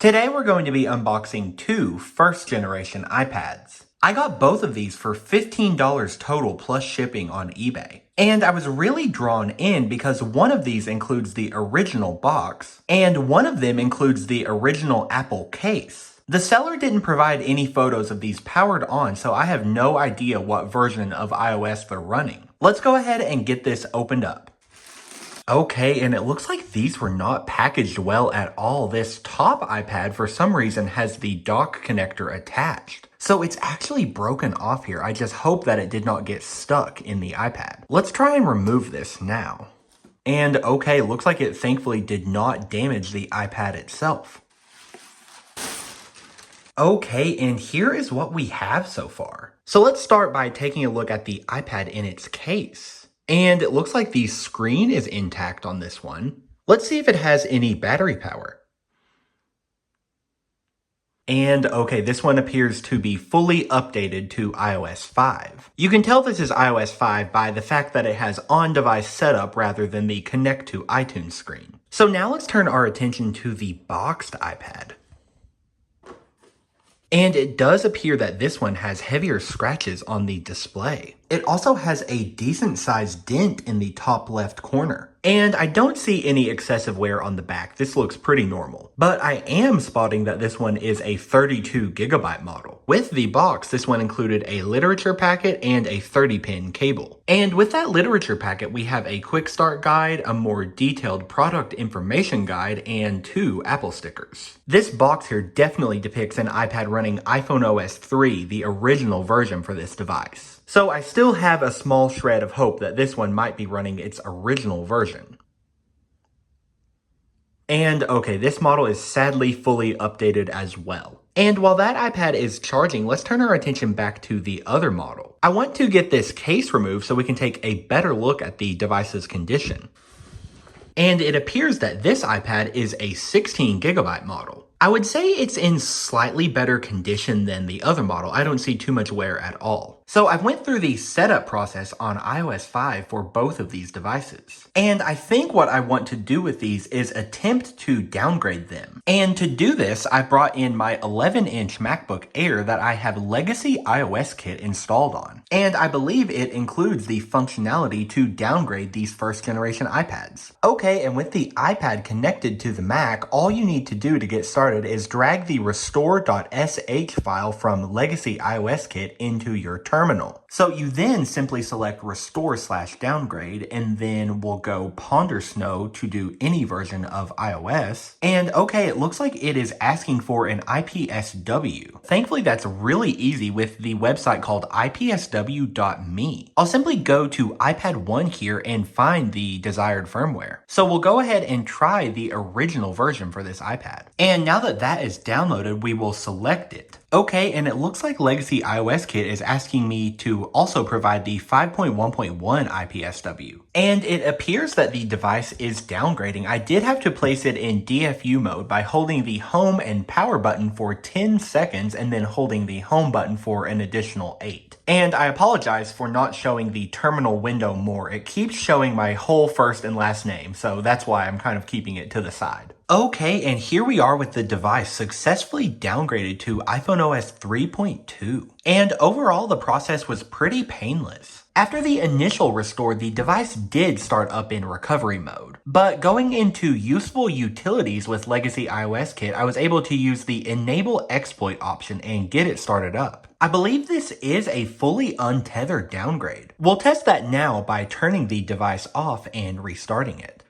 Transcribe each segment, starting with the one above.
Today we're going to be unboxing two first generation iPads. I got both of these for $15 total plus shipping on eBay. And I was really drawn in because one of these includes the original box, and one of them includes the original Apple case. The seller didn't provide any photos of these powered on, so I have no idea what version of iOS they're running. Let's go ahead and get this opened up. Okay, and it looks like these were not packaged well at all. This top iPad, for some reason, has the dock connector attached. So it's actually broken off here. I just hope that it did not get stuck in the iPad. Let's try and remove this now. And okay, looks like it thankfully did not damage the iPad itself. Okay, and here is what we have so far. So let's start by taking a look at the iPad in its case. And it looks like the screen is intact on this one. Let's see if it has any battery power. And okay, this one appears to be fully updated to iOS 5. You can tell this is iOS 5 by the fact that it has on-device setup rather than the connect to iTunes screen. So now let's turn our attention to the boxed iPad. And it does appear that this one has heavier scratches on the display. It also has a decent sized dent in the top left corner. And I don't see any excessive wear on the back. This looks pretty normal. But I am spotting that this one is a 32GB model. With the box, this one included a literature packet and a 30-pin cable. And with that literature packet, we have a quick start guide, a more detailed product information guide, and 2 Apple stickers. This box here definitely depicts an iPad running iPhone OS 3, the original version for this device. So I still have a small shred of hope that this one might be running its original version. And okay, this model is sadly fully updated as well. And while that iPad is charging, let's turn our attention back to the other model. I want to get this case removed so we can take a better look at the device's condition. And it appears that this iPad is a 16GB model. I would say it's in slightly better condition than the other model. I don't see too much wear at all. So I went through the setup process on iOS 5 for both of these devices. And I think what I want to do with these is attempt to downgrade them. And to do this, I brought in my 11-inch MacBook Air that I have Legacy iOS Kit installed on. And I believe it includes the functionality to downgrade these first generation iPads. Okay, and with the iPad connected to the Mac, all you need to do to get started is drag the restore.sh file from Legacy iOS Kit into your terminal. So you then simply select restore/downgrade, and then we'll go ponder snow to do any version of iOS. And okay, it looks like it is asking for an IPSW. Thankfully, that's really easy with the website called ipsw.me. I'll simply go to iPad 1 here and find the desired firmware. So we'll go ahead and try the original version for this iPad. And now that that is downloaded, we will select it. Okay, and it looks like Legacy iOS Kit is asking me to also provide the 5.1.1 IPSW. And it appears that the device is downgrading. I did have to place it in DFU mode by holding the home and power button for 10 seconds and then holding the home button for an additional 8. And I apologize for not showing the terminal window more. It keeps showing my whole first and last name, so that's why I'm kind of keeping it to the side. Okay, and here we are with the device successfully downgraded to iPhone OS 3.2. And overall, the process was pretty painless. After the initial restore, the device did start up in recovery mode. But going into useful utilities with Legacy iOS Kit, I was able to use the Enable Exploit option and get it started up. I believe this is a fully untethered downgrade. We'll test that now by turning the device off and restarting it.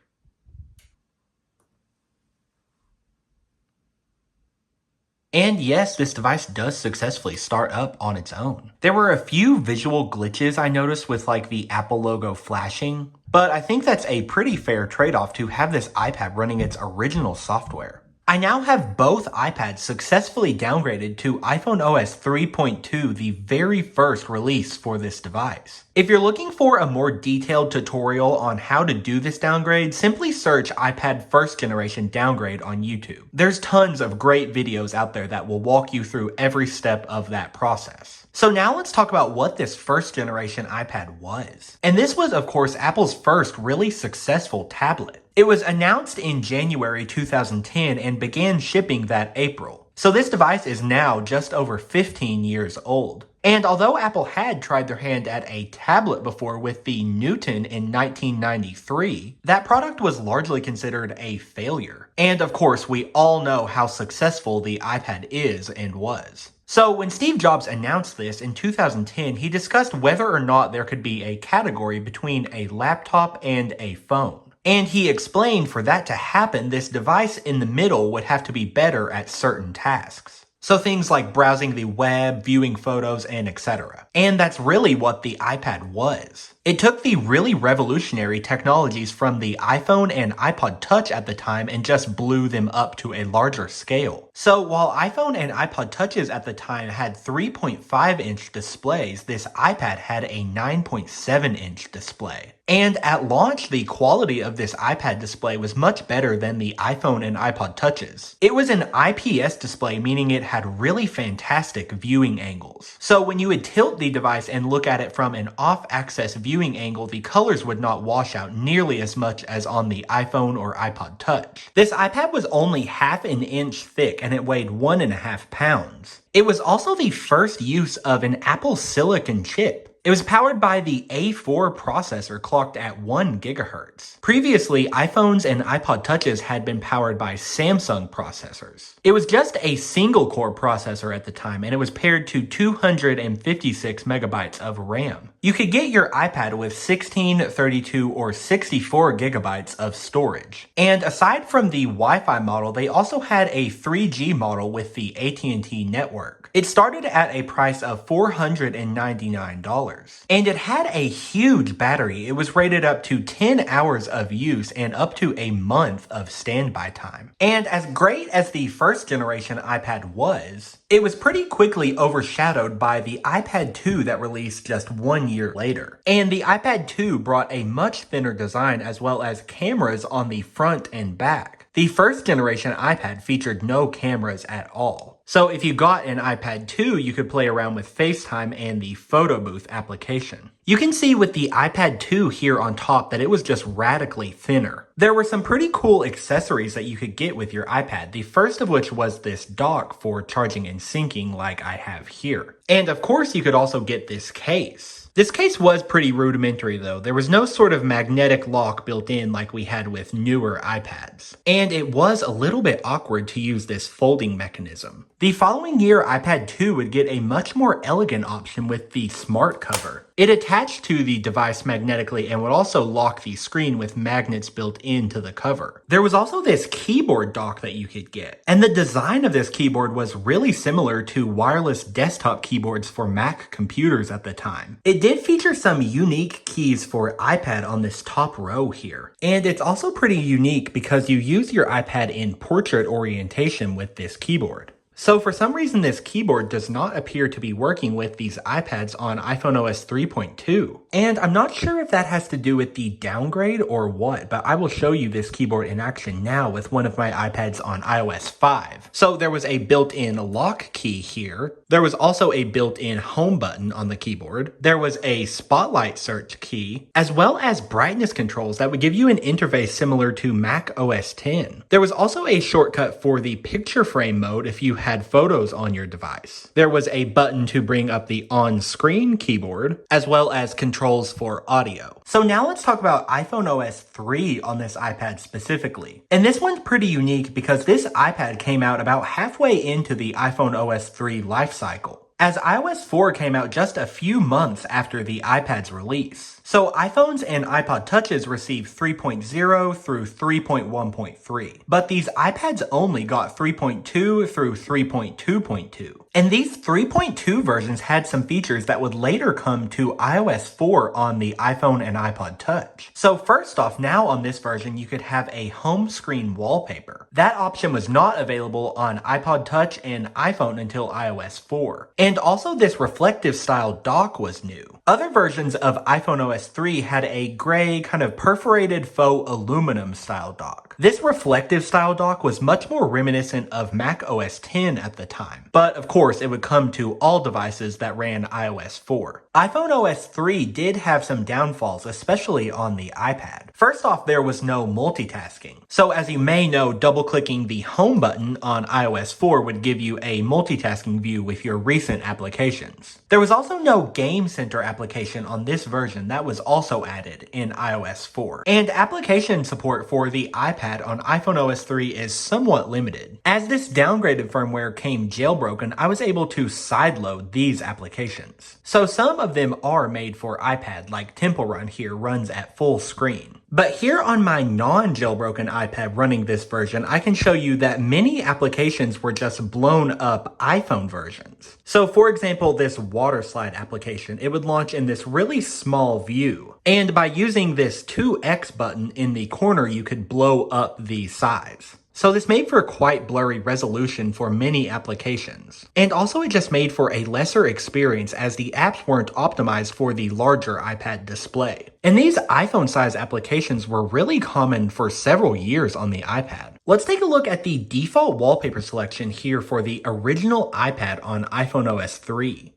And yes, this device does successfully start up on its own. There were a few visual glitches I noticed with like the Apple logo flashing, but I think that's a pretty fair trade-off to have this iPad running its original software. I now have both iPads successfully downgraded to iPhone OS 3.2, the very first release for this device. If you're looking for a more detailed tutorial on how to do this downgrade, simply search iPad first generation downgrade on YouTube. There's tons of great videos out there that will walk you through every step of that process. So now let's talk about what this first generation iPad was. And this was, of course, Apple's first really successful tablet. It was announced in January 2010 and began shipping that April. So this device is now just over 15 years old. And although Apple had tried their hand at a tablet before with the Newton in 1993, that product was largely considered a failure. And of course, we all know how successful the iPad is and was. So when Steve Jobs announced this in 2010, he discussed whether or not there could be a category between a laptop and a phone. And he explained for that to happen, this device in the middle would have to be better at certain tasks. So things like browsing the web, viewing photos, and etc. And that's really what the iPad was. It took the really revolutionary technologies from the iPhone and iPod Touch at the time and just blew them up to a larger scale. So while iPhone and iPod Touches at the time had 3.5-inch displays, this iPad had a 9.7-inch display. And at launch, the quality of this iPad display was much better than the iPhone and iPod Touches. It was an IPS display, meaning it had really fantastic viewing angles. So when you would tilt the device and look at it from an off-axis viewing angle, the colors would not wash out nearly as much as on the iPhone or iPod Touch. This iPad was only half an inch thick and it weighed 1.5 pounds. It was also the first use of an Apple Silicon chip. It was powered by the A4 processor clocked at 1 GHz. Previously, iPhones and iPod Touches had been powered by Samsung processors. It was just a single-core processor at the time, and it was paired to 256 megabytes of RAM. You could get your iPad with 16, 32, or 64 gigabytes of storage. And aside from the Wi-Fi model, they also had a 3G model with the AT&T network. It started at a price of $499. And it had a huge battery. It was rated up to 10 hours of use and up to a month of standby time. And as great as the first generation iPad was, it was pretty quickly overshadowed by the iPad 2 that released just 1 year later. And the iPad 2 brought a much thinner design as well as cameras on the front and back. The first generation iPad featured no cameras at all. So if you got an iPad 2, you could play around with FaceTime and the photo booth application. You can see with the iPad 2 here on top that it was just radically thinner. There were some pretty cool accessories that you could get with your iPad, the first of which was this dock for charging and syncing like I have here. And of course you could also get this case. This case was pretty rudimentary though. There was no sort of magnetic lock built in like we had with newer iPads. And it was a little bit awkward to use this folding mechanism. The following year, iPad 2 would get a much more elegant option with the smart cover. It attached to the device magnetically and would also lock the screen with magnets built into the cover. There was also this keyboard dock that you could get. And the design of this keyboard was really similar to wireless desktop keyboards for Mac computers at the time. It did feature some unique keys for iPad on this top row here. And it's also pretty unique because you use your iPad in portrait orientation with this keyboard. So for some reason, this keyboard does not appear to be working with these iPads on iPhone OS 3.2. And I'm not sure if that has to do with the downgrade or what, but I will show you this keyboard in action now with one of my iPads on iOS 5. So there was a built-in lock key here. There was also a built-in home button on the keyboard. There was a spotlight search key, as well as brightness controls that would give you an interface similar to Mac OS X. There was also a shortcut for the picture frame mode if you had photos on your device. There was a button to bring up the on-screen keyboard, as well as controls for audio. So now let's talk about iPhone OS 3 on this iPad specifically. And this one's pretty unique because this iPad came out about halfway into the iPhone OS 3 life cycle, as iOS 4 came out just a few months after the iPad's release. So iPhones and iPod Touches received 3.0 through 3.1.3, but these iPads only got 3.2 through 3.2.2. And these 3.2 versions had some features that would later come to iOS 4 on the iPhone and iPod Touch. So first off, now on this version, you could have a home screen wallpaper. That option was not available on iPod Touch and iPhone until iOS 4. And also this reflective style dock was new. Other versions of iPhone OS 3 had a gray kind of perforated faux aluminum style dock. This reflective style dock was much more reminiscent of Mac OS X at the time, but of course it would come to all devices that ran iOS 4. iPhone OS 3 did have some downfalls, especially on the iPad. First off, there was no multitasking. So as you may know, double-clicking the home button on iOS 4 would give you a multitasking view with your recent applications. There was also no Game Center application on this version that was also added in iOS 4. And application support for the iPad on iPhone OS 3 is somewhat limited. As this downgraded firmware came jailbroken, I was able to sideload these applications. So some of them are made for iPad, like Temple Run here runs at full screen. But here on my non-jailbroken iPad running this version, I can show you that many applications were just blown up iPhone versions. So for example, this water slide application, it would launch in this really small view. And by using this 2x button in the corner, you could blow up the size. So this made for quite blurry resolution for many applications. And also it just made for a lesser experience as the apps weren't optimized for the larger iPad display. And these iPhone-size applications were really common for several years on the iPad. Let's take a look at the default wallpaper selection here for the original iPad on iPhone OS 3.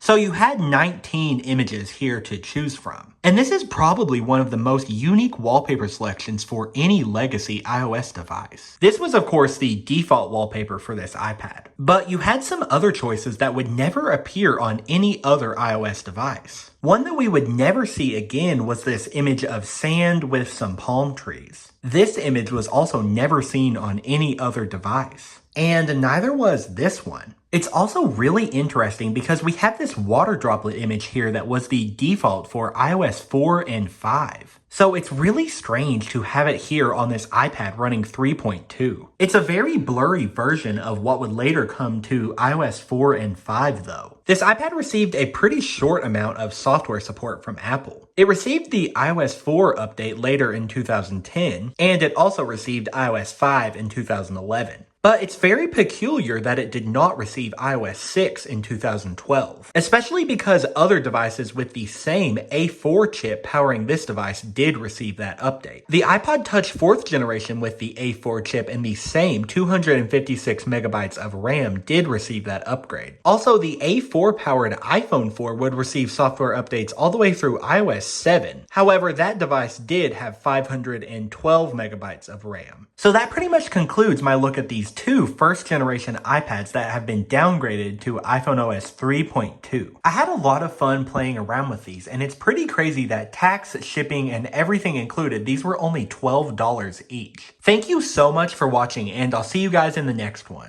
So you had 19 images here to choose from. And this is probably one of the most unique wallpaper selections for any legacy iOS device. This was of course the default wallpaper for this iPad. But you had some other choices that would never appear on any other iOS device. One that we would never see again was this image of sand with some palm trees. This image was also never seen on any other device. And neither was this one. It's also really interesting because we have this water droplet image here that was the default for iOS 4 and 5. So it's really strange to have it here on this iPad running 3.2. It's a very blurry version of what would later come to iOS 4 and 5 though. This iPad received a pretty short amount of software support from Apple. It received the iOS 4 update later in 2010, and it also received iOS 5 in 2011. But it's very peculiar that it did not receive iOS 6 in 2012, especially because other devices with the same A4 chip powering this device did receive that update. The iPod Touch 4th generation with the A4 chip and the same 256 megabytes of RAM did receive that upgrade. Also, the A4 powered iPhone 4 would receive software updates all the way through iOS 7. However, that device did have 512 megabytes of RAM. So that pretty much concludes my look at these two first-generation iPads that have been downgraded to iPhone OS 3.2. I had a lot of fun playing around with these, and it's pretty crazy that tax, shipping, and everything included, these were only $12 each. Thank you so much for watching, and I'll see you guys in the next one.